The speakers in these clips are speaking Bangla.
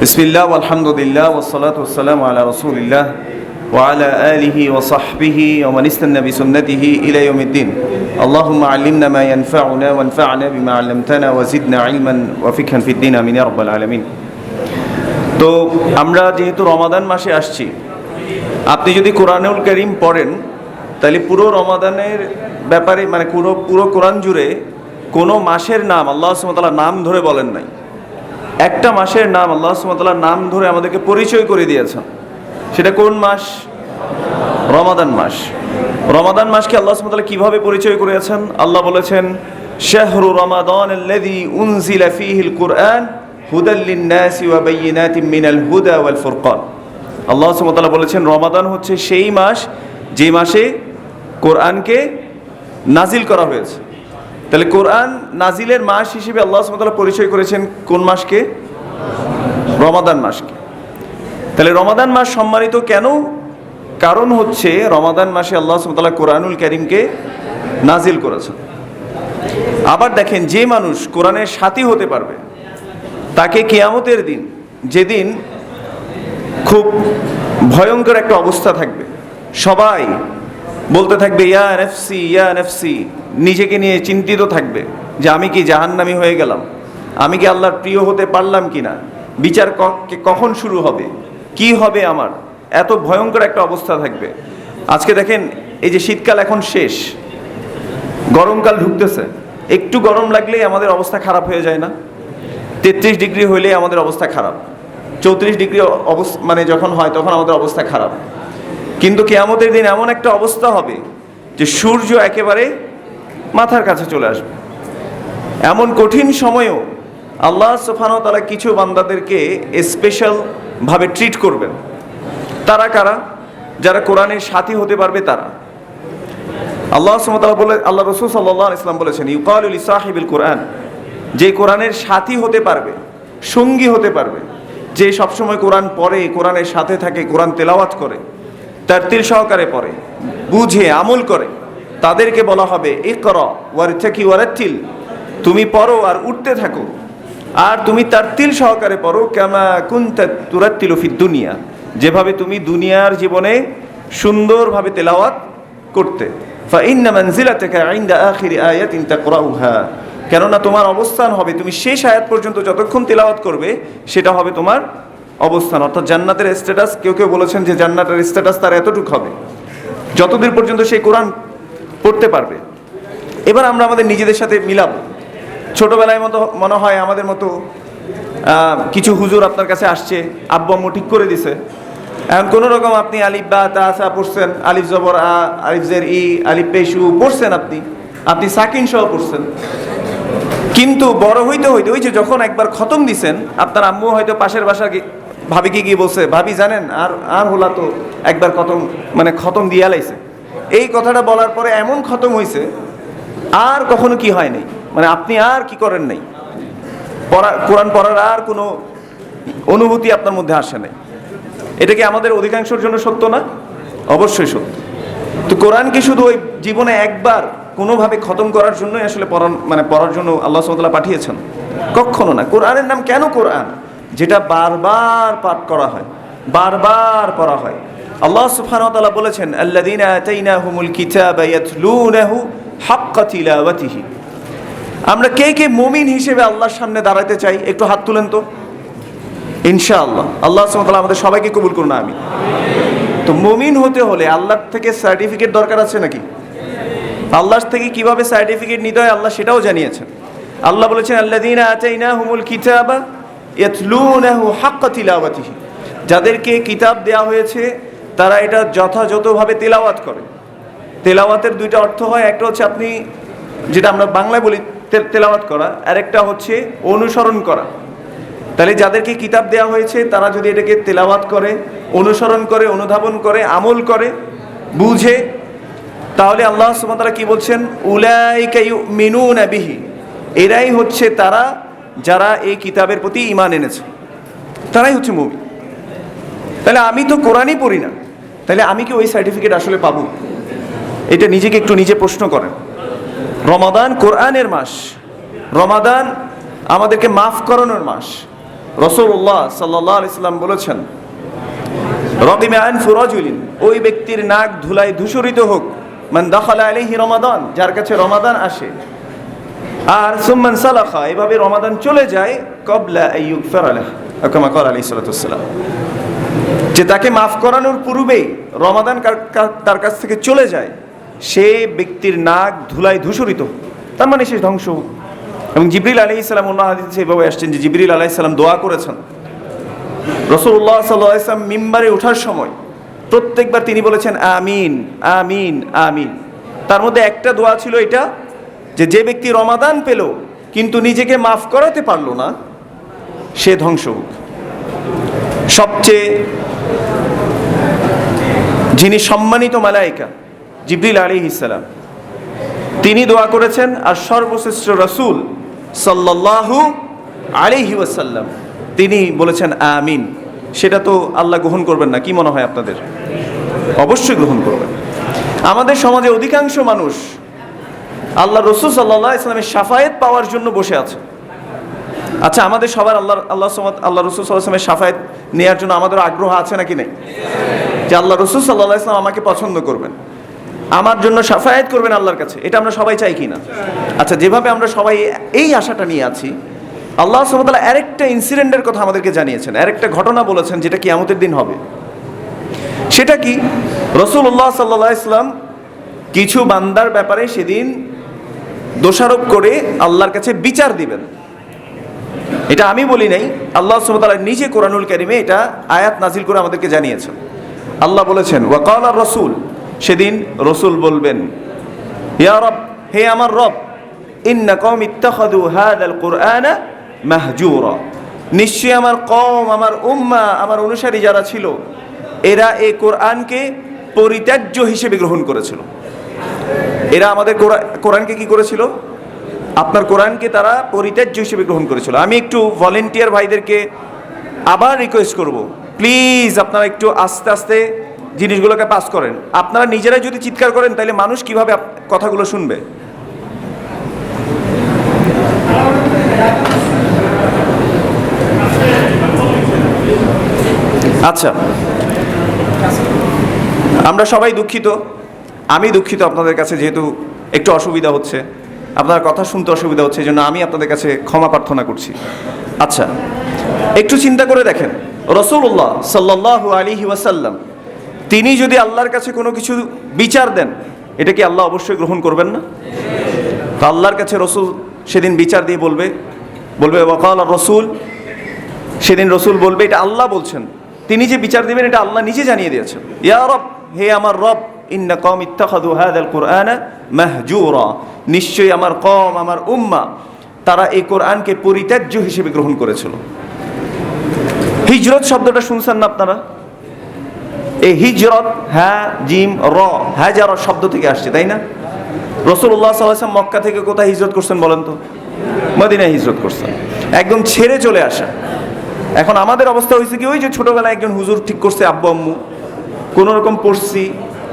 বিসমিল্লাহ আলহামদুলিল্লাহ ওয়াসসালাতু ওয়াসসালামু আলা রাসূলিল্লাহ ওয়া আলা আলিহি ওয়া সাহবিহি ওয়া মান ইসতান্না বিসুন্নতিহি ইলা ইয়াউমিদ্দিন। আল্লাহুম্মা আল্লিমনা মা ইয়ানফাউনা ওয়ানফা'না বিমা 'আল্লামতানা ওয়া জিদনা ইলমান ওয়া ফিকহান ফিদ-দ্বীন আমিন ইয়া রাব্বাল আলামিন। তো আমরা যেহেতু রমাদান মাসে আসছি, আপনি যদি কোরআনুল কারীম পড়েন তাহলে পুরো রমাদানের ব্যাপারে মানে পুরো কোরআন জুড়ে কোনো মাসের নাম আল্লাহ সুবহানাহু ওয়া তাআলা নাম ধরে বলেন নাই। একটা মাসের নাম আল্লাহ সুবহানাহু ওয়া তাআলা নাম ধরে আমাদেরকে পরিচয় করে দিয়েছেন। সেটা কোন মাস? রমাদান মাস। রমাদান মাসকে আল্লাহ সুবহানাহু ওয়া তাআলা কিভাবে পরিচয় করেছেন? আল্লাহ বলেছেন, শাহরু রমাদানাল্লাযী উনজিলা ফীহিল কুরআন হুদাল লিন-নাসি ওয়া বায়্যিনাতিম মিনাল হুদা ওয়াল ফুরকান। আল্লাহ সুবহানাহু ওয়া তাআলা বলেছেন রমাদান হচ্ছে সেই মাস যে মাসে কোরআনকে নাজিল করা হয়েছে। তাহলে কোরআন নাজিলের মাস হিসেবে আল্লাহ সুবহানাহু ওয়া তাআলা পরিচয় করেছেন কোন মাসকে? রমাদান মাসকে। তাহলে রমাদান মাস সম্মানিত কেন? কারণ হচ্ছে রমাদান মাসে আল্লাহ সুবহানাহু ওয়া তাআলা কোরআনুল কারীমকে নাজিল করেছেন। আবার দেখেন, যে মানুষ কোরআনের সাথী হতে পারবে তাকে কিয়ামতের দিন, যেদিন খুব ভয়ঙ্কর একটা অবস্থা থাকবে, সবাই বলতে থাকবে ইয়া নাফসি ইয়া নাফসি, নিজেকে নিয়ে চিন্তিত থাকবে যে আমি কি জাহান্নামী হয়ে গেলাম, আমি কি আল্লাহর প্রিয় হতে পারলাম কিনা, বিচার কখন শুরু হবে, কি হবে আমার, এত ভয়ঙ্কর একটা অবস্থা থাকবে। আজকে দেখেন, এই যে শীতকাল এখন শেষ, গরমকাল ঢুকতেছে, একটু গরম লাগলেই আমাদের অবস্থা খারাপ হয়ে যায় না? 33 ডিগ্রি হইলেই আমাদের অবস্থা খারাপ, 34 ডিগ্রি মানে যখন হয় তখন আমাদের অবস্থা খারাপ। কিন্তু কিয়ামতের দিন এমন একটা অবস্থা হবে যে সূর্য একেবারে মাথার কাছে চলে আসবে। এমন কঠিন সময়েও আল্লাহ সুবহানাহু ওয়া তাআলা কিছু বান্দাদেরকে স্পেশাল ভাবে ট্রিট করবেন। তারা কারা? যারা কোরআনের সাথী হতে পারবে তারা। আল্লাহ সুবহানাহু ওয়া তাআলা বলে, আল্লাহ রাসূল সাল্লাল্লাহু আলাইহি ওয়াসাল্লাম বলেছেন, ইউকালু লিসাহিবিল কোরআন, যে কোরআনের সাথী হতে পারবে, সঙ্গী হতে পারবে, যে সবসময় কোরআন পড়ে, কোরআনের সাথে থাকে, কোরআন তেলাওয়াত করে, তারতিল সহকারে পড়ে, বুঝে আমল করে, তাদেরকে বলা হবে ইকরা ওয়ারতাকি ওয়ারাতিল, তুমি পড়ো আর উঠতে থাকো, আর তুমি তারতিল সহকারে পড়ো, কামা কুনতা তুরাতিলু ফিদ দুনিয়া, যেভাবে তুমি দুনিয়ার জীবনে সুন্দরভাবে তেলাওয়াত করতে। ফা ইন্না মানজিলাতাকা ইনদা আখিরি আয়াতিন তাকরাউহা, কেননা তোমার অবস্থান হবে, তুমি শেষ আয়াত পর্যন্ত যতক্ষণ তেলাওয়াত করবে সেটা হবে তোমার অবস্থান। অর্থাৎ জান্নাতের স্ট্যাটাস, কেউ কেউ বলেছেন যে জান্নাতের স্ট্যাটাস তার এতটুকু হবে যতদিন পর্যন্ত সেই কোরআন পড়তে পারবে। এবার আমরা আমাদের নিজেদের সাথে মিলাবো। ছোটোবেলায় মনে হয় আমাদের মতো কিছু হুজুর আপনার কাছে আসছে, আব্বু আম্মু ঠিক করে দিছে, এখন কোনো রকম আপনি আলিফ বা তা সা পড়ছেন, আলিফ জবর আ, আলিফ জের ই, আলিফ পেশু পড়ছেন, আপনি সাকিন সহ পড়ছেন। কিন্তু বড় হইতে হইতে ওই যে যখন একবার খতম দিছেন, আপনার আম্মু হয়তো পাশের বাসা ভাবিকে গিয়ে বলছে, ভাবি জানেন আর হলা তো একবার খতম দিয়া লাইছে। এই কথাটা বলার পরে এমন খতম হয়েছে আর কখনো কি হয় নাই, মানে আপনি আর কি করেন নাই, কোরআন পড়ার আর কোনো অনুভূতি আপনার মধ্যে আসে নাই। এটা কি আমাদের অধিকাংশের জন্য সত্য না? অবশ্যই সত্য। তো কোরআনকে শুধু ওই জীবনে একবার কোনোভাবে খতম করার জন্যই আসলে পড়ার জন্য আল্লাহ সুবহানাহু ওয়া তাআলা পাঠিয়েছেন? কখনো না। কোরআনের নাম কেন কোরআন? যেটা বারবার পাঠ করা হয়, বারবার পড়া হয়। আল্লাহ সুবহানাহু ওয়া তাআলা বলেছেন, আল্লাযীনা আতাইনাহুমুল কিতাবা ইয়াতলুনাহু হাক্কা তিলাওয়াতিহি। আমরা কে কে মুমিন হিসেবে আল্লাহর সামনে দাঁড়াতে চাই? একটু হাত তুলেন তো, ইনশাআল্লাহ। আল্লাহ সুবহানাহু ওয়া তাআলা আমাদের সবাইকে কবুল করুন, আমিন। তো মুমিন হতে হলে আল্লাহর থেকে সার্টিফিকেট দরকার আছে নাকি? আল্লাহর থেকে কিভাবে সার্টিফিকেট নিতে হয় আল্লাহ সেটাও জানিয়েছেন। আল্লাহ বলেছেন, আল্লাযীনা আতাইনাহুমুল কিতাবা ইয়াতলুনাহু হাক্কা তিলাওয়াতিহি, যাদেরকে কিতাব দেওয়া হয়েছে তারা এটা যথাযথভাবে তেলাওয়াত করে। তেলাওয়াতের দুইটা অর্থ হয়, একটা হচ্ছে আপনি যেটা আমরা বাংলায় বলি তেলাওয়াত করা, আর একটা হচ্ছে অনুসরণ করা। তাহলে যাদেরকে কিতাব দেওয়া হয়েছে তারা যদি এটাকে তেলাওয়াত করে, অনুসরণ করে, অনুধাবন করে, আমল করে, বুঝে, তাহলে আল্লাহ সুবহানাহু ওয়া তাআলা কি বলছেন? উলাইকা ইউমিনুনা বিহি, এরাই হচ্ছে তারা যারা এই কিতাবের প্রতি ঈমান এনেছে, তারাই হচ্ছে মুমিন। তাহলে আমি তো কোরআনই পড়ি না, তাহলে আমি কি ওই সার্টিফিকেট আসলে পাবো? এটা নিজেকে একটু নিজে প্রশ্ন করেন। রমাদান কোরআনের মাস, রমাদান আমাদেরকে মাফ করানোর মাস, রাসূলুল্লাহ সাল্লাল্লাহু আলাইহি সাল্লাম বলেছেন, রাগিমা আনফু রাজুলিন, ওই ব্যক্তির নাক ধুলায় ধূসরিত হোক, মান দাখালা আলাইহি রমাদান, যার কাছে রমাদান আসে, আর সুম্মান সালাখা, এভাবে রমাদান চলে যায়, ক্বাবলা আইয়ুগফারা লাহু, কামা ক্বালা আলাইহিস সালাতু ওয়াসসালাম, যে তাকে মাফ করানোর পূর্বেই রমাদান তার কাছ থেকে চলে যায়, সে ব্যক্তির নাক ধুলায় ধূসরিত, তার মানে সে ধ্বংস হোক। এবং জিবরিল আলাইহিস সালাম অন্য হাদিসে এভাবে আসছেন যে জিবরিল আলাইহিস সালাম দোয়া করেছেন, রাসূলুল্লাহ সাল্লাল্লাহু আলাইহি ওয়াসাল্লাম মিম্বারে ওঠার সময় প্রত্যেকবার তিনি বলেছেন আমিন আমিন আমিন। তার মধ্যে একটা দোয়া ছিল এটা, যে ব্যক্তি রমাদান পেল কিন্তু নিজেকে মাফ করাতে পারলো না, সে ধ্বংস হোক। সবচেয়ে যিনি সম্মানিত মালায়েকা জিবরিল আলাইহিস সালাম, তিনি দোয়া করেছেন, আর সর্বশ্রেষ্ঠ রাসূল সাল্লাল্লাহু আলাইহি ওয়াসাল্লাম তিনি বলেছেন আমিন। সেটা তো আল্লাহ গ্রহণ করবেন না, কি মনে হয় আপনাদের? অবশ্যই গ্রহণ করবেন। আমাদের সমাজে অধিকাংশ মানুষ আল্লাহ রাসূল সাল্লাল্লাহু আলাইহি ওয়াসাল্লামের শাফায়াত পাওয়ার জন্য বসে আছে। আচ্ছা, আমাদের সবার আল্লাহ রাসূল সাল্লাল্লাহু আলাইহি ওয়াসাল্লামের শাফায়াত নেওয়ার জন্য আমাদের আগ্রহ আছে নাকি নেই? যে আল্লাহ রাসূল সাল্লাল্লাহু আলাইহি ওয়াসাল্লাম আমাকে পছন্দ করবেন, আমার জন্য শাফায়াত করবেন আল্লাহর কাছে, এটা আমরা সবাই চাই কি না? আচ্ছা, যেভাবে আমরা সবাই এই আশাটা নিয়ে আছি, আল্লাহ সুবহানাহু ওয়া তাআলা আরেকটা ইনসিডেন্টের কথা আমাদেরকে জানিয়েছেন, আরেকটা ঘটনা বলেছেন, যেটা কিয়ামতের দিন হবে। সেটা কি? রাসূলুল্লাহ সাল্লাল্লাহু আলাইহি ওয়াসাল্লাম কিছু বান্দার ব্যাপারে সেদিন দোষারোপ করে আল্লাহর কাছে বিচার দিবেন। এটা আমি বলি নাই, আল্লাহ সুবহানাহু ওয়া তাআলা নিজে কোরআনুল কারীমে এটা আয়াত নাজিল করে আমাদেরকে জানিয়েছেন। আল্লাহ বলেছেন, ওয়া ক্বালা রাসূল, সেদিন রসুল বলবেন, ইয়া রব, হে আমার রব, ইন্না কওমি ইত্তাখাযু হাযাল কুরআনা মাহজুরা, নিশ্চয়ই আমার কওম, আমার উম্মাহ, আমার অনুসারী যারা ছিল, এরা এই কোরআনকে পরিত্যাজ্য হিসেবে গ্রহণ করেছিল। এরা আমাদের কোরআনকে কি করেছিল? আপনার কোরআনকে তারা পরিত্যাজ্য হিসেবে গ্রহণ করেছিল। আমি একটু ভলেন্টিয়ার ভাইদেরকে আবার রিকোয়েস্ট করব, প্লিজ আপনারা একটু আস্তে আস্তে জিনিসগুলোকে পাস করেন। আপনারা নিজেরাই যদি চিৎকার করেন তাহলে মানুষ কিভাবে কথাগুলো শুনবে? আচ্ছা, আমরা সবাই দুঃখিত, আমি দুঃখিত আপনাদের কাছে, যেহেতু একটু অসুবিধা হচ্ছে, আপনার কথা শুনতে অসুবিধা হচ্ছে, এই জন্য আমি আপনাদের কাছে ক্ষমা প্রার্থনা করছি। আচ্ছা, একটু চিন্তা করে দেখেন, রাসূলুল্লাহ সাল্লাল্লাহু আলাইহি ওয়াসাল্লাম তিনি যদি আল্লাহর কাছে কোনো কিছু বিচার দেন, এটা কি আল্লাহ অবশ্যই গ্রহণ করবেন না? তো আল্লাহর কাছে রসুল সেদিন বিচার দিয়ে বলবে ওয়াকালা রসুল, সেদিন রসুল বলবে, এটা আল্লাহ বলছেন, তিনি যে বিচার দিবেন এটা আল্লাহ নিজে জানিয়ে দিয়েছেন। ইয়া রব, হে আমার রব, ইন্না কওমি ইত্তাখাযু হাযাল কুরআনা মাহজুরা, নিশ্চয়ই আমার কওম, আমার উম্মাহ, তারা এই কোরআনকে পরিত্যাজ্য হিসেবে গ্রহণ করেছিল। হিজরত শব্দটা শুনছেন না আপনারা? এই হিজরত, হ্যাঁ জিম র, হাজারা শব্দ থেকে আসছে, তাই না? রাসূলুল্লাহ সাল্লাল্লাহু আলাইহি ওয়াসাল্লাম মক্কা থেকে কোথায় হিজরত করছেন বলেন তো? মদিনায় হিজরত করছেন, একদম ছেড়ে চলে আসা। এখন আমাদের অবস্থা হয়েছে কি, ওই যে ছোটবেলায় একজন হুজুর ঠিক করছে, আব্বু আম্মু কোনো রকম পড়ছি,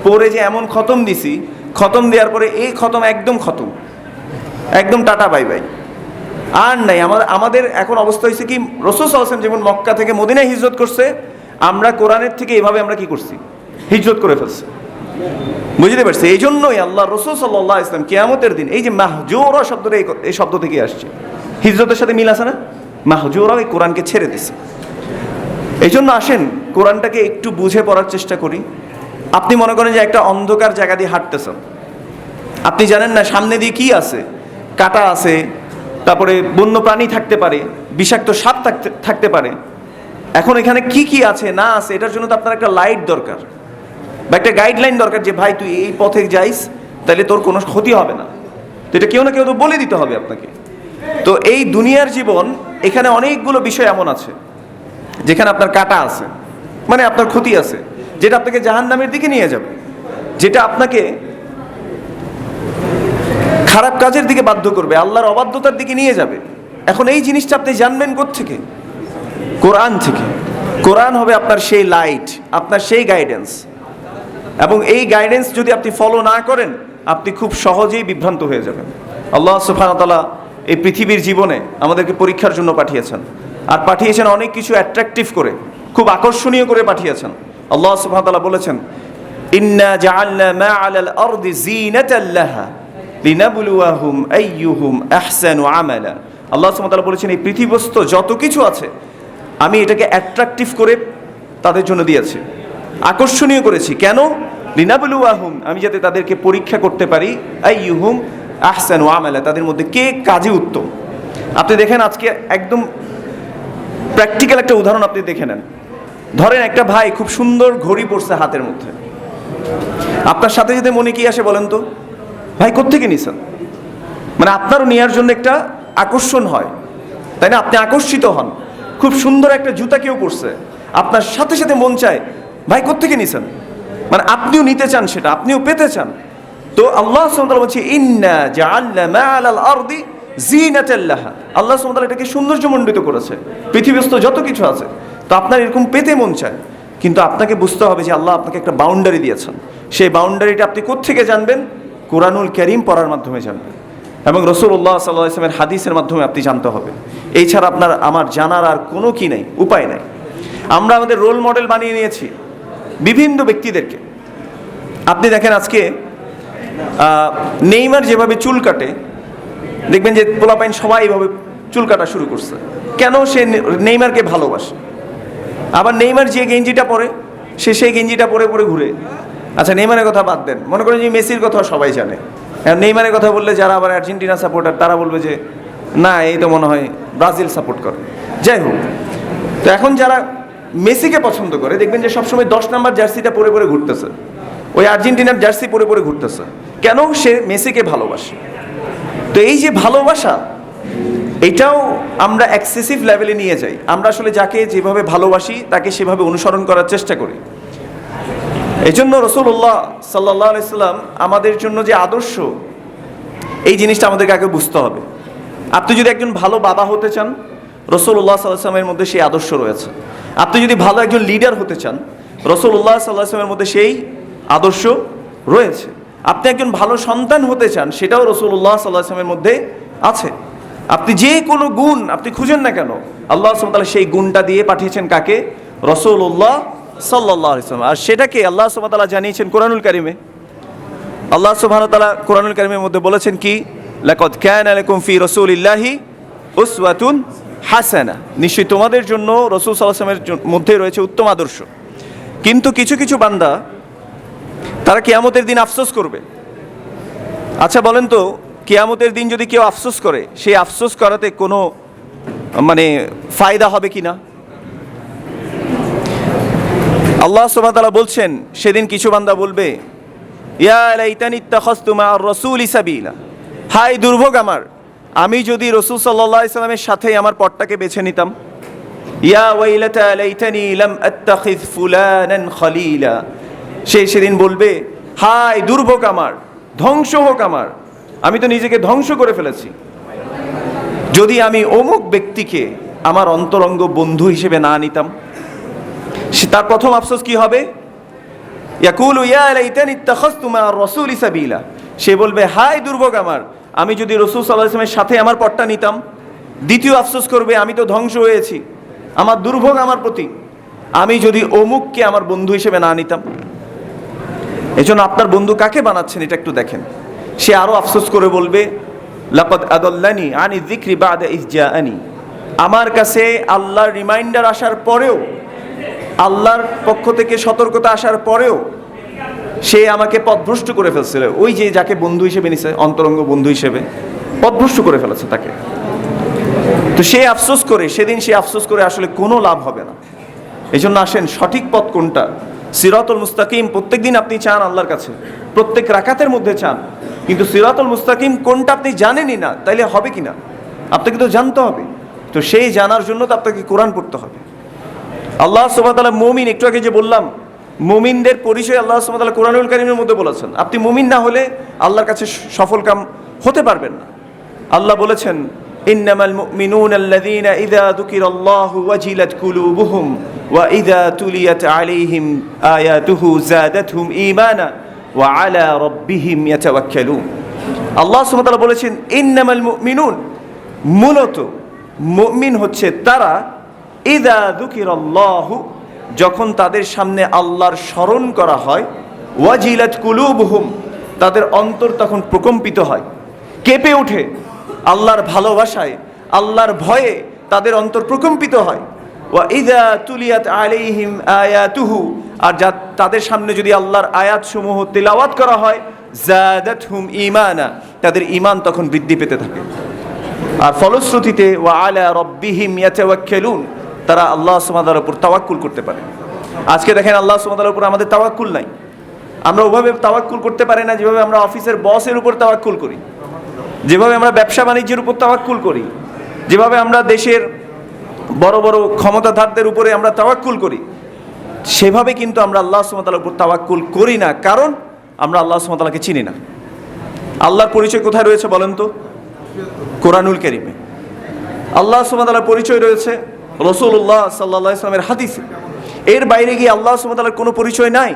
পড়ে যে এমন খতম দিছি, খতম দেওয়ার পরে এই খতম একদম খতম, একদম টাটা বাই বাই, আর নাই। আমাদের এখন অবস্থা হয়েছে কি, রাসূল সাল্লাল্লাহু আলাইহি ওয়াসাল্লাম যেমন মক্কা থেকে মদিনায় হিজরত করছে, আমরা কোরআনের থেকে এভাবে আমরা কি করছি, হিজরত করে ফেলছি। বুঝতে পারছি? এই জন্যই আল্লাহ রাসূল সাল্লাল্লাহু আলাইহি ওয়াসাল্লাম কিয়ামতের দিন, এই যে মাহজুরা শব্দটা, এই শব্দ থেকে আসছে, হিজরতের সাথে মিল আছে না? মাহজুরা এই কোরআনকে ছেড়ে দিছে। এই জন্য আসেন কোরআনটাকে একটু বুঝে পড়ার চেষ্টা করি। আপনি মনে করেন যে একটা অন্ধকার জায়গা দিয়ে হাঁটতেছেন, আপনি জানেন না সামনে দিয়ে কি আছে, কাঁটা আছে, তারপরে বন্য প্রাণী থাকতে পারে, বিষাক্ত সাপ থাকতে পারে। এখন এখানে কি কি আছে না আছে, এটার জন্য তো আপনার একটা লাইট দরকার বা একটা গাইডলাইন দরকার, যে ভাই তুই এই পথে যাইস, তাহলে তোর কোনো ক্ষতি হবে না। তো এটা কেউ না কেউ তো বলে দিতে হবে আপনাকে। তো এই দুনিয়ার জীবন, এখানে অনেকগুলো বিষয় এমন আছে যেখানে আপনার কাঁটা আছে, মানে আপনার ক্ষতি আছে, যেটা আপনাকে জাহান্নামের দিকে নিয়ে যাবে, যেটা আপনাকে খারাপ কাজের দিকে বাধ্য করবে, আল্লাহর অবাধ্যতার দিকে নিয়ে যাবে। এখন এই জিনিসটা আপনি জানবেন কোত্থেকে? কোরআন থেকে। কোরআন হবে আপনার সেই লাইট, আপনার সেই গাইডেন্স, এবং এই গাইডেন্স যদি আপনি ফলো না করেন, আপনি খুব সহজেই বিভ্রান্ত হয়ে যাবেন। আল্লাহ সুবহানাহু ওয়া তাআলা এই পৃথিবীর জীবনে আমাদেরকে পরীক্ষার জন্য পাঠিয়েছেন। আর পাঠিয়েছেন অনেক কিছু অ্যাট্রাকটিভ করে, খুব আকর্ষণীয় করে পাঠিয়েছেন। আল্লাহ সুবহানাহু ওয়া তাআলা বলেছেন, ইন্না জাআলনা মা আলাল আরদি যিনাতাল লাহা লিনাবলুয়াহুম আইয়ুহুম আহসানু আমালা। আল্লাহ সুবহানাহু ওয়া তাআলা বলেছেন, এই পৃথিবীস্থ যত কিছু আছে আমি এটাকে অ্যাট্রাকটিভ করে তাদের জন্য দিয়েছি, আকর্ষণীয় করেছি। কেন? লিনাবলুয়াহুম, আমি যাতে তাদেরকে পরীক্ষা করতে পারি, আইয়ুহুম আহসানু আমালা, তাদের মধ্যে কে কাজে উত্তম। আপনি দেখেন আজকে একদম প্র্যাকটিক্যাল একটা উদাহরণ আপনি দেখে নেন। ধরেন একটা ভাই খুব সুন্দর ঘড়ি পরছে হাতের মধ্যে, আপনার সাথে সাথে মনে কি আসে বলেন তো? ভাই কোত্থেকে নিছেন? মানে আপনারও নেওয়ার জন্য একটা আকর্ষণ হয়, তাই না? আপনি আকর্ষিত হন। খুব সুন্দর একটা জুতা কেউ পরছে, আপনার সাথে সাথে মন চায় ভাই কোত্থেকে নিছেন, মানে আপনিও নিতে চান, সেটা আপনিও পেতে চান। তো আল্লাহ সুবহানাহু ওয়া তাআলা বলছে, ইন্না জাআলনা মা আলাল আরদি যিনাতাল লাহা, আল্লাহ সুবহানাহু ওয়া তাআলা এটাকে সৌন্দর্যমণ্ডিত করেছে, পৃথিবীস্থ যত কিছু আছে। তো আপনার এরকম পেতে মন চায়, কিন্তু আপনাকে বুঝতে হবে যে আল্লাহ আপনাকে একটা বাউন্ডারি দিয়েছেন। সেই বাউন্ডারিটা আপনি কোত্থেকে জানবেন? কোরআনুল কারীম পড়ার মাধ্যমে জানবেন, এবং রাসূলুল্লাহ সাল্লাল্লাহু আলাইহি ওয়াসাল্লামের হাদিসের মাধ্যমে আপনি জানতে হবে। এই ছাড়া আপনার আমার জানার আর কোনো কি নেই, উপায় নাই। আমরা আমাদের রোল মডেল বানিয়ে নিয়েছি বিভিন্ন ব্যক্তিদেরকে। আপনি দেখেন আজকে নেইমার যেভাবে চুল কাটে, দেখবেন যে পোলাপাইন সবাই এইভাবে চুল কাটা শুরু করছে। কেন? সে নেইমারকে ভালোবাসে। আবার নেইমার যে গেঞ্জিটা পরে, সে সেই গেঞ্জিটা পরে পরে ঘুরে। আচ্ছা, নেইমারের কথা বাদ দেন, মনে করেন যে মেসির কথা সবাই জানে। নেইমারের কথা বললে যারা আবার আর্জেন্টিনা সাপোর্টার তারা বলবে যে না, এই তো মনে হয় ব্রাজিল সাপোর্ট করে। যাই হোক, তো এখন যারা মেসিকে পছন্দ করে দেখবেন যে সবসময় 10 নম্বর জার্সিটা পরে পরে ঘুরতেছে, ওই আর্জেন্টিনার জার্সি পরে পরে ঘুরতেছে। কেন? সে মেসিকে ভালোবাসে। তো এই যে ভালোবাসা, এটাও আমরা এক্সেসিভ লেভেলে নিয়ে যাই। আমরা আসলে যাকে যেভাবে ভালোবাসি তাকে সেভাবে অনুসরণ করার চেষ্টা করি। এই জন্য রাসূলুল্লাহ সাল্লাল্লাহু আলাইহি সাল্লাম আমাদের জন্য যে আদর্শ, এই জিনিসটা আমাদেরকে আগে বুঝতে হবে। আপনি যদি একজন ভালো বাবা হতে চান, রাসূলুল্লাহ সাল্লাল্লাহু আলাইহি সাল্লামের মধ্যে সেই আদর্শ রয়েছে। আপনি যদি ভালো একজন লিডার হতে চান, রাসূলুল্লাহ সাল্লাল্লাহু আলাইহি সাল্লামের মধ্যে সেই আদর্শ রয়েছে। আপনি একজন ভালো সন্তান হতে চান, সেটাও রাসূলুল্লাহ সাল্লাল্লাহু আলাইহি সাল্লামের মধ্যে আছে। আপনি যে কোনো গুণ আপনি খুঁজেন না কেন, আল্লাহ সুবহানাহু ওয়া তাআলা সেই গুণটা দিয়ে পাঠিয়েছেন কাকে? রাসূলুল্লাহ সাল্লাল্লাহু আলাইহি ওয়াসাল্লাম। আর সেটাকে আল্লাহ সুবহানাহু ওয়া তাআলা জানিয়েছেন কোরআনুল কারীমে। আল্লাহ সুবহানাহু ওয়া তাআলা কোরআনুল কারীমের মধ্যে বলেছেন কি? লাকাদ কানা লাকুম ফি রাসূলিল্লাহি উসওয়াতুন হাসানা, নিশ্চয়ই তোমাদের জন্য রাসূল সাল্লাল্লাহু আলাইহি ওয়াসাল্লামের মধ্যে রয়েছে উত্তম আদর্শ। কিন্তু কিছু কিছু বান্দা তারা কিয়ামতের দিন আফসোস করবে। আচ্ছা বলেন তো, কিয়ামতের দিন যদি কেউ আফসোস করে, সেই আফসোস করাতে কোনো ফায়দা হবে কি না? আল্লাহ সুবহানাহু ওয়া তাআলা বলছেন, সেদিন কিছু বান্দা বলবে, ইয়া লাইতানি ইত্তাখাযতু মা'আর রাসূলি সাবিলা, হায় দুর্ভোগ আমার, আমি যদি রাসূল সাল্লাল্লাহু আলাইহি সাল্লামের সাথে আমার পথটাকে বেছে নিতাম। ইয়া ওয়াইলাতা লাইতানি লাম আত্তাখিয ফুলানান খলিলা, সেদিন বলবে, হায় দুর্ভোগ আমার, ধ্বংস হোক আমার, আমি তো নিজেকে ধ্বংস করে ফেলেছি, যদি আমি অমুক ব্যক্তিকে আমার অন্তরঙ্গ বন্ধু হিসেবে না নিতাম। তার প্রথম আফসোস কি হবে? ইয়াকুলু ইয়া লাইতানি ইত্তাখাযতু মা'আর রাসূলি সাবিলা, সে বলবে, হায় দুর্ভোগ আমার, আমি যদি রাসূল সাল্লাল্লাহু আলাইহি ওয়াসাল্লামের সাথে আমার পথটা নিতাম। দ্বিতীয় আফসোস করবে, আমি তো ধ্বংস হয়েছি, আমার দুর্ভোগ আমার প্রতি, আমি যদি অমুককে আমার বন্ধু হিসেবে না নিতাম। এজন্য আপনার বন্ধু কাকে বানাচ্ছেন এটা একটু দেখেন। সে আরো আফসোস করে বলবে, লাকাদ আদাল্লানি আনি যিকরি বা'দা ইয জাআনি, আমার কাছে আল্লাহর রিমাইন্ডার আসার পরেও, আল্লাহর পক্ষ থেকে সতর্কতা আসার পরেও সে আমাকে পথভ্রষ্ট করে ফেলছিল। ওই যে যাকে বন্ধু হিসেবে নিছে, অন্তরঙ্গ বন্ধু হিসেবে, পথভ্রষ্ট করে ফেলেছে তাকে। তো সে আফসোস করে, সেদিন সে আফসোস করে আসলে কোনো লাভ হবে না। এই জন্য আসেন, সঠিক পথ কোনটা, সিরাতুল মুস্তাকিম প্রত্যেকদিন আপনি চান আল্লাহর কাছে, প্রত্যেক রাকাতের মধ্যে চান, কিন্তু সিরাতুল মুস্তাকিম কোনটা আপনি জানেনই না, তাইলে হবে কিনা? আপনাকে তো জানতে হবে। তো সেই জানার জন্য তো আপনাকে কোরআন পড়তে হবে। আল্লাহ সুবহানাহু ওয়া তাআলা মুমিন, একটু আগে যে বললাম, মুমিনদের পরিচয় আল্লাহ সুবহানাহু ওয়া তাআলা কোরআনুল কারীমের মধ্যে বলেছেন। আপনি মুমিন না হলে আল্লাহর কাছে সফল কাম হতে পারবেন না। আল্লাহ বলেছেন, ইন্নামাল মুমিনুনা আল্লাযীনা ইযা যুকিরাল্লাহু ওয়াজিলাত কুলুবুহুম ওয়া ইযা তুলিয়াত আলাইহিম আয়াতুহু যাদাতহুম ঈমানা ওয়া আলা রাব্বিহিম ইয়াতাওয়াক্কালুন। আল্লাহ সুবহানাহু ওয়া তাআলা বলেছেন, ইন্নামাল মুমিনুন, মূলত মুমিন হচ্ছে তারা ইযা যুকিরাল্লাহু, যখন তাদের সামনে আল্লাহর স্মরণ করা হয়, ওয়াজিলাত কুলুবুহুম, তাদের অন্তর তখন প্রকম্পিত হয়, কেঁপে ওঠে। আল্লাহর ভালোবাসায়, আল্লাহর ভয়ে তাদের অন্তর প্রকম্পিত হয়। ওয়া ইযা তুলিয়াত আলাইহিম আয়াতুহু, আর তাদের সামনে যদি আল্লাহর আয়াতসমূহ তিলাওয়াত করা হয়, যাদাতহুম ঈমানা, তাদের ঈমান তখন বৃদ্ধি পেতে থাকে। আর ফলশ্রুতিতে ওয়া আলা রাব্বিহিম ইয়াতাওয়াক্কালুন, তারা আল্লাহ সুবহানাহু ওয়া তাআলার উপর তাওয়াক্কুল করতে পারে। আজকে দেখেন আল্লাহ সুবহানাহু ওয়া তাআলার উপর আমাদের তাওয়াক্কুল নাই। আমরা ওভাবে তাওয়াক্কুল করতে পারি না যেভাবে আমরা অফিসের বসের উপর তাওয়াক্কুল করি, যেভাবে আমরা ব্যবসা বাণিজ্যের উপর তাওয়াক্কুল করি, যেভাবে আমরা দেশের বড় বড় ক্ষমতাধরদের উপরে আমরা তাওয়াক্কুল করি, সেভাবে কিন্তু আমরা আল্লাহ সুবহানাহু ওয়া তাআলার উপর তাওয়াক্কুল করি না। কারণ আমরা আল্লাহ সুবহানাহু ওয়া তাআলাকে চিনি না। আল্লাহর পরিচয় কোথায় রয়েছে বলেন তো? কোরআনুল কারীমে। আল্লাহ সুবহানাহু ওয়া তাআলার পরিচয় রয়েছে রাসূলুল্লাহ সাল্লাল্লাহু আলাইহি ওয়াসাল্লামের হাদিসে। এর বাইরে গিয়ে আল্লাহ সুবহানাহু ওয়া তাআলার কোনো পরিচয় নাই।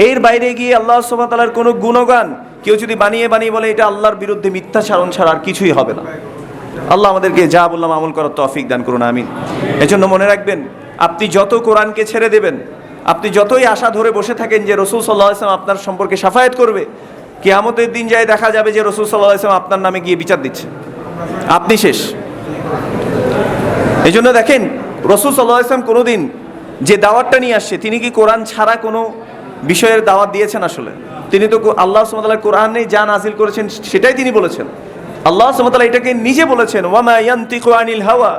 এর বাইরে গিয়ে আল্লাহ সুবহানাহু ওয়া তাআলার কোনো গুণগান কেউ যদি বানিয়ে বানিয়ে বলে, এটা আল্লাহর বিরুদ্ধে মিথ্যাচারণ ছাড়া আর কিছুই হবে না। আল্লাহ আমাদেরকে যা বললাম আমল করার তৌফিক দান করুন, আমিন। এজন্য মনে রাখবেন, আপনি যত কোরআনকে ছেড়ে দেবেন, আপনি যতই আশা ধরে বসে থাকেন যে রাসূল সাল্লাল্লাহু আলাইহি ওয়াসাল্লাম আপনার সম্পর্কে শাফায়াত করবে, কিয়ামতের দিন যায় দেখা যাবে যে রাসূল সাল্লাল্লাহু আলাইহি ওয়াসাল্লাম আপনার নামে গিয়ে বিচার দিচ্ছে, আপনি শেষ। এজন্য দেখেন রাসূল সাল্লাল্লাহু আলাইহি ওয়াসাল্লাম কোনোদিন যে দাওয়াতটা নিয়ে আসছে, তিনি কি কোরআন ছাড়া কোনো বিষয়ের দাওয়াত দিয়েছেন? আসলে তিনি তো আল্লাহ সুবহানাহু ওয়া তাআলা কোরআনে যা নাযিল করেছেন সেটাই তিনি বলেছেন। আল্লাহ সুবহানাহু ওয়া তাআলা এটাকে নিজে বলেছেন, ওয়া মা ইয়ানতিকু আনিল হাওয়া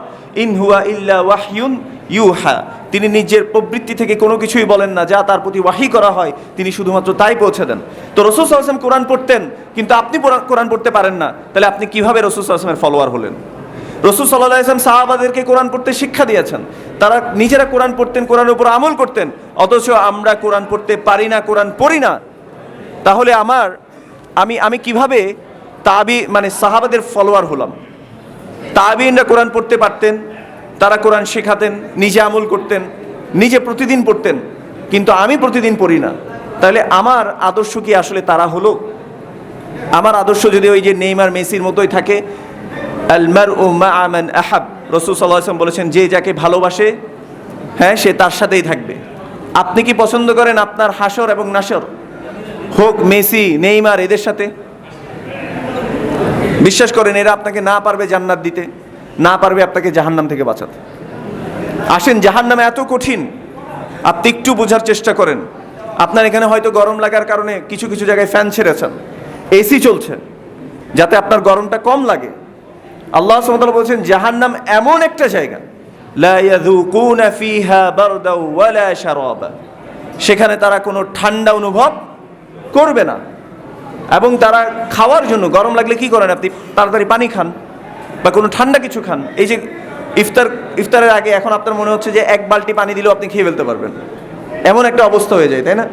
ইন হুয়া ইল্লা ওয়াহয়ুন ইউহা, তিনি নিজের প্রবৃত্তি থেকে কোনো কিছুই বলেন না, যা তার প্রতি ওয়াহি করা হয় তিনি শুধুমাত্র তাই পৌঁছে দেন। তো রাসূল সাল্লাল্লাহু আলাইহি ওয়াসাল্লাম কোরআন পড়তেন, কিন্তু আপনি কোরআন পড়তে পারেন না, তাহলে আপনি কিভাবে রাসূল সাল্লাল্লাহু আলাইহি ওয়াসাল্লামের ফলোয়ার হলেন? রাসূল সাল্লাল্লাহু আলাইহি ওয়াসাল্লাম সাহাবাদেরকে কোরআন পড়তে শিক্ষা দিয়েছেন, তারা নিজেরা কোরআন পড়তেন, কোরআনের উপর আমল করতেন, অথচ আমরা কোরআন পড়তে পারি না, কোরআন পড়ি না। তাহলে আমি কিভাবে সাহাবাদের ফলোয়ার হলাম? তাবিঈনরা কোরআন পড়তে পারতেন, তারা কোরআন শেখাতেন, নিজে আমল করতেন, নিজে প্রতিদিন পড়তেন, কিন্তু আমি প্রতিদিন পড়ি না। তাহলে আমার আদর্শ কি আসলে তারা হলো? আমার আদর্শ যদি ওই যে নেইমার মেসির মতোই থাকে, আল মারউ মা'a মান আহাব, রাসূল সাল্লাল্লাহু আলাইহি ওয়াসাল্লাম বলেছেন, যে যাকে ভালোবাসে, হ্যাঁ, সে তার সাথেই থাকবে। আপনি কি পছন্দ করেন আপনার হাসর এবং নাসর হোক মেসি, নেইমার এদের সাথে? বিশ্বাস করেন এরা আপনাকে না পারবে জান্নাত দিতে, না পারবে আপনাকে জাহান্নাম থেকে বাঁচাতে। আসেন, জাহান্নামে এত কঠিন, আপনি একটু বোঝার চেষ্টা করেন। আপনার এখানে হয়তো গরম লাগার কারণে কিছু কিছু জায়গায় ফ্যান ছেড়েছেন, এসি চলছে যাতে আপনার গরমটা কম লাগে। আল্লাহ সুবহানাহু ওয়া তাআলা বলেছেন জাহান্নাম এমন একটা জায়গা, লা ইয়াযুকুনা ফিহা বারদাও ওয়ালা শারাবা, সেখানে তারা কোনো ঠান্ডা অনুভব করবে না। এবং তারা খাওয়ার জন্য, গরম লাগলে কি করেন আপনি? তাড়াতাড়ি পানি খান বা কোনো ঠান্ডা কিছু খান। এই যে ইফতারের আগে এখন আপনার মনে হচ্ছে যে এক বালতি পানি দিলেও আপনি খেয়ে ফেলতে পারবেন, এমন একটা অবস্থা হয়ে যায়, তাই না?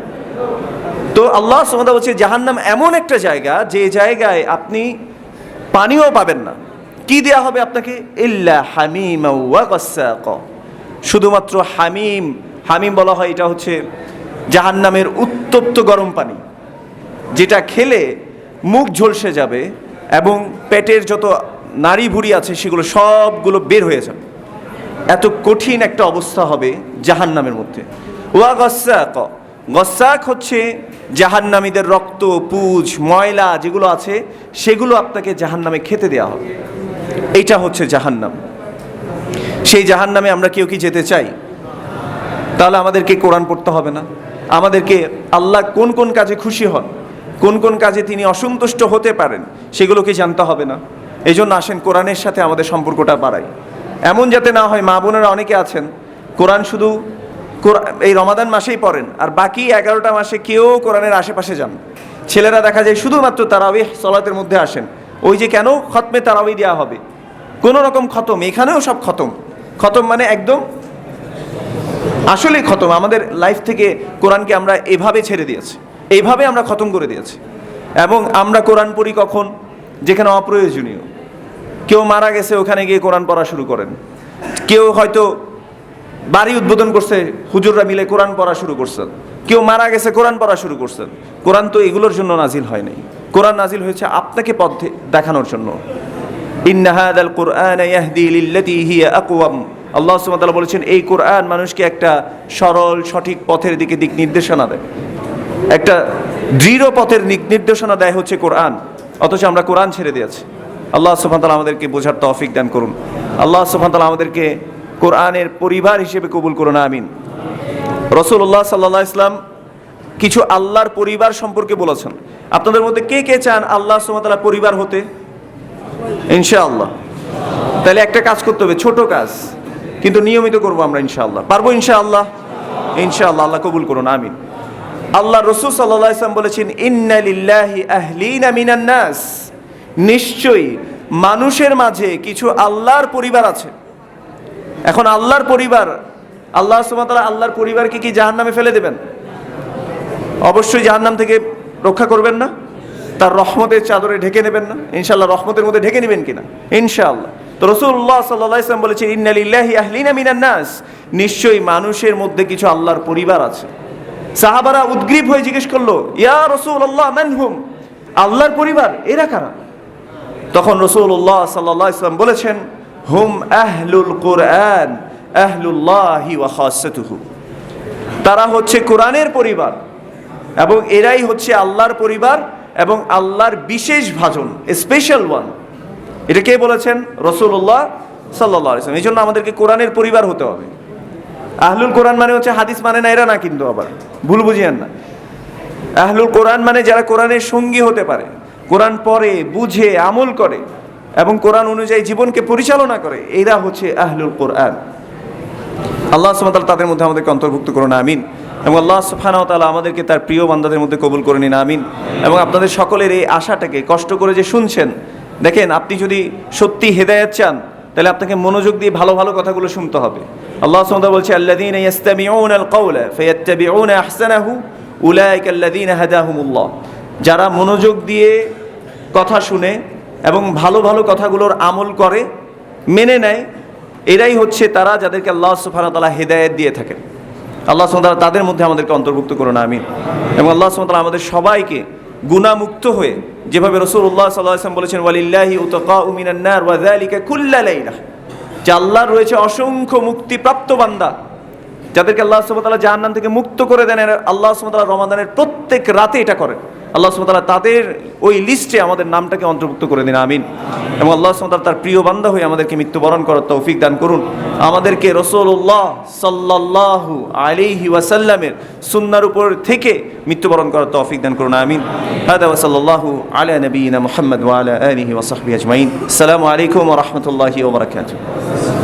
তো আল্লাহ সুবহানাহু ওয়া তাআলা বলছে জাহান্নাম এমন একটা জায়গা, যে জায়গায় আপনি পানিও পাবেন না। কি দেয়া হবে আপনাকে? ইল্লা হামিমা ওয়া গাসসাকা, শুধুমাত্র হামিম। হামিম বলা হয়, এটা হচ্ছে জাহান্নামের উত্তপ্ত গরম পানি, যেটা খেলে মুখ ঝলসে যাবে এবং পেটের যত নাড়ি ভুঁড়ি আছে সেগুলো সবগুলো বের হয়ে যাবে। এত কঠিন একটা অবস্থা হবে জাহান্নামের মধ্যে। ওয়া গাসসাক, গাসসাক হচ্ছে জাহান্নামীদের রক্ত, পুজ, ময়লা যেগুলো আছে সেগুলো আপনাকে জাহান্নামে খেতে দেওয়া হবে। এইটা হচ্ছে জাহান্নাম। সেই জাহান্নামে আমরা কেউ কি যেতে চাই? তাহলে আমাদেরকে কোরআন পড়তে হবে না? আমাদেরকে আল্লাহ কোন কোন কাজে খুশি হন, কোন কোন কাজে তিনি অসন্তুষ্ট হতে পারেন, সেগুলোকে জানতে হবে না? এই জন্য আসেন কোরআনের সাথে আমাদের সম্পর্কটা বাড়াই। এমন যাতে না হয়, মা বোনেরা অনেকে আছেন কোরআন শুধু এই রমাদান মাসেই পড়েন, আর বাকি 11টা মাসে কেউ কোরআনের আশেপাশে যান। ছেলেরা দেখা যায় শুধুমাত্র তারাবিহ সালাতের মধ্যে আসেন। ওই যে কেন খতমে তারাবি দেওয়া হবে, কোনো রকম খতম, এখানেও সব খতম। খতম মানে একদম আসলেই খতম। আমাদের লাইফ থেকে কোরআনকে আমরা এভাবে ছেড়ে দিয়েছি, এইভাবে আমরা খতম করে দিয়েছি। এবং আমরা কোরআন পড়ি কখন? যেখানে অপ্রয়োজনীয়। কেউ মারা গেছে, ওখানে গিয়ে কোরআন পড়া শুরু করেন। কেউ হয়তো বাড়ি উদ্বোধন করছে, হুজুররা মিলে কোরআন পড়া শুরু করছেন। কেউ মারা গেছে, কোরআন পড়া শুরু করছেন। কোরআন তো এগুলোর জন্য নাজিল হয় নাই। কোরআন নাজিল হয়েছে আপনাকে পথ দেখানোর জন্য। ইন্না হাযাল কুরআনা ইয়াহদি লিল্লাতী হিয়া আকওয়াম। আল্লাহ সুবহানাহু ওয়া তাআলা বলেছেন এই কোরআন মানুষকে একটা সরল সঠিক পথের দিকে দিক নির্দেশনা দেয়, একটা দৃঢ় পথের নির্দেশনা দেয় হচ্ছে কোরআন। অথচ আমরা কোরআন ছেড়ে দিয়েছি। আল্লাহ সুবহানাহু ওয়া তাআলা আমাদেরকে বোঝার তৌফিক দান করুন। আল্লাহ সুবহানাহু ওয়া তাআলা আমাদেরকে কোরআনের পরিবার হিসেবে কবুল করুন, আমিন। রাসূলুল্লাহ সাল্লাল্লাহু আলাইহি ওয়াসাল্লাম কিছু আল্লাহর পরিবার সম্পর্কে বলেছেন। আপনাদের মধ্যে কে কে চান আল্লাহ সুবহানাহু ওয়া তাআলার পরিবার হতে? ইনশাআল্লাহ। তাহলে একটা কাজ করতে হবে, ছোট কাজ, কিন্তু নিয়মিত করবো আমরা ইনশাআল্লাহ। পারবো ইনশাআল্লাহ? ইনশাআল্লাহ। আল্লাহ কবুল করুন, আমিন। আল্লাহ রাসূল সাল্লাল্লাহু আলাইহি ওয়াসাল্লাম বলেছেন ইন্না লিল্লাহি আহলিনা মিনান নাস, নিশ্চয়ই মানুষের মাঝে কিছু আল্লাহর পরিবার আছে। এখন আল্লাহর পরিবার, আল্লাহ সুবহানাহু ওয়া তাআলা আল্লাহর পরিবারকে কি জাহান্নামে ফেলে দেবেন? অবশ্যই জাহান্নাম থেকে রক্ষা করবেন না? তার রহমতের চাদরে ঢেকে নেবেন না? ইনশাআল্লাহ রহমতের মধ্যে ঢেকে নেবেন কিনা? ইনশাআল্লাহ। তো রাসূলুল্লাহ সাল্লাল্লাহু আলাইহি ওয়াসাল্লাম বলেছেন ইন্না লিল্লাহি আহলিনা মিনান নাস, নিশ্চয়ই মানুষের মধ্যে কিছু আল্লাহর পরিবার আছে। সাহাবারা উদ্গ্রীব হয়ে জিজ্ঞেস করলো, ইয়া রাসূলুল্লাহ মান হুম? আল্লাহর পরিবার এরা কারা? তখন রাসূলুল্লাহ সাল্লাল্লাহু আলাইহি ওয়াসাল্লাম বলেছেন হুম আহলুল কুরআন আহলুল্লাহি ওয়া খাসাতুহু, তারা হচ্ছে কোরআনের পরিবার এবং এরাই হচ্ছে আল্লাহর পরিবার এবং আল্লাহর বিশেষ ভাজন, স্পেশাল ওয়ান। এটা কে বলেছেন? রাসূলুল্লাহ সাল্লাল্লাহু আলাইহি ওয়াসাল্লাম। এই জন্য আমাদেরকে কোরআনের পরিবার হতে হবে। আহলুল কোরআন মানে হচ্ছে হাদিস মানে না, এরা না, কিন্তু আবার ভুল বুঝিয়েন না। আহলুল কোরআন মানে যারা কোরআনের সঙ্গী হতে পারে, কোরআন পড়ে, বুঝে, আমল করে এবং কোরআন অনুযায়ী জীবনকে পরিচালনা করে, এরা হচ্ছে আহলুল কোরআন। আল্লাহ সুবহানাহু ওয়া তাআলা তাদের মধ্যে আমাদেরকে অন্তর্ভুক্ত করুন, আমিন। এবং আল্লাহ সুবহানাহু ওয়া তাআলা আমাদেরকে তার প্রিয় বান্দাদের মধ্যে কবুল করে নিন, আমিন। এবং আপনাদের সকলের এই আশাটাকে কষ্ট করে যে শুনছেন, দেখেন আপনি যদি সত্যি হেদায়েত চান তাহলে আপনাকে মনোযোগ দিয়ে ভালো ভালো কথাগুলো শুনতে হবে। আল্লাহ সুবহানাহু ওয়া তাআলা বলছে আল্লাযীনা ইস্তামিউনাল কাওলা ফায়াত্তাবিউনা আহসানাহু উলাইকা আল্লাযীনা হাদাহুমুল্লাহ, যারা মনোযোগ দিয়ে কথা শুনে এবং ভালো ভালো কথাগুলোর আমল করে, মেনে নেয়, এরাই হচ্ছে তারা যাদেরকে আল্লাহ সুবহানাহু ওয়া তাআলা হেদায়েত দিয়ে থাকেন। আল্লাহ সুবহানাহু ওয়া তাআলা তাদের মধ্যে আমাদেরকে অন্তর্ভুক্ত করুন, আমিন। এবং আল্লাহ সুবহানাহু ওয়া তাআলা আমাদের সবাইকে গুনাহমুক্ত হয়ে, যেভাবে রাসূলুল্লাহ সাল্লাল্লাহু আলাইহি ওয়াসাল্লাম বলেছেন ওয়ালিল্লাহি উতাকাউ মিনান নার ওয়া যালিকা কুল্লা লাইলা, যে আল্লাহর রয়েছে অসংখ্য মুক্তিপ্রাপ্ত বান্দা যাদেরকে আল্লাহ সুবহানাহু ওয়া তাআলা জাহান্নাম থেকে মুক্ত করে দেন। আল্লাহ সুবহানাহু ওয়া তাআলা রমাদানের প্রত্যেক রাতে এটা করেন। আল্লাহ সুবহানাহু ওয়া তাআলা তাদের ওই লিস্টে আমাদের নামটাকে অন্তর্ভুক্ত করে দিন, আমিন। এবং আল্লাহ সুবহানাহু ওয়া তাআলা তার প্রিয় বান্দা হয়ে আমাদেরকে মৃত্যুবরণ করার তৌফিক দান করুন। আমাদেরকে রাসূলুল্লাহ সাল্লাল্লাহু আলাইহি ওয়াসাল্লামের সুন্নাহর উপর থেকে মৃত্যুবরণ করার তৌফিক দান করুন, আমিন। হাদা ওয়া সাল্লাল্লাহু আলা নবিয়িনা মুহাম্মদ ওয়া আলা আলিহি ওয়া সাহবিহি আজমাইন। আসসালামু আলাইকুম ওয়া রাহমাতুল্লাহি ওয়া বারাকাতুহু।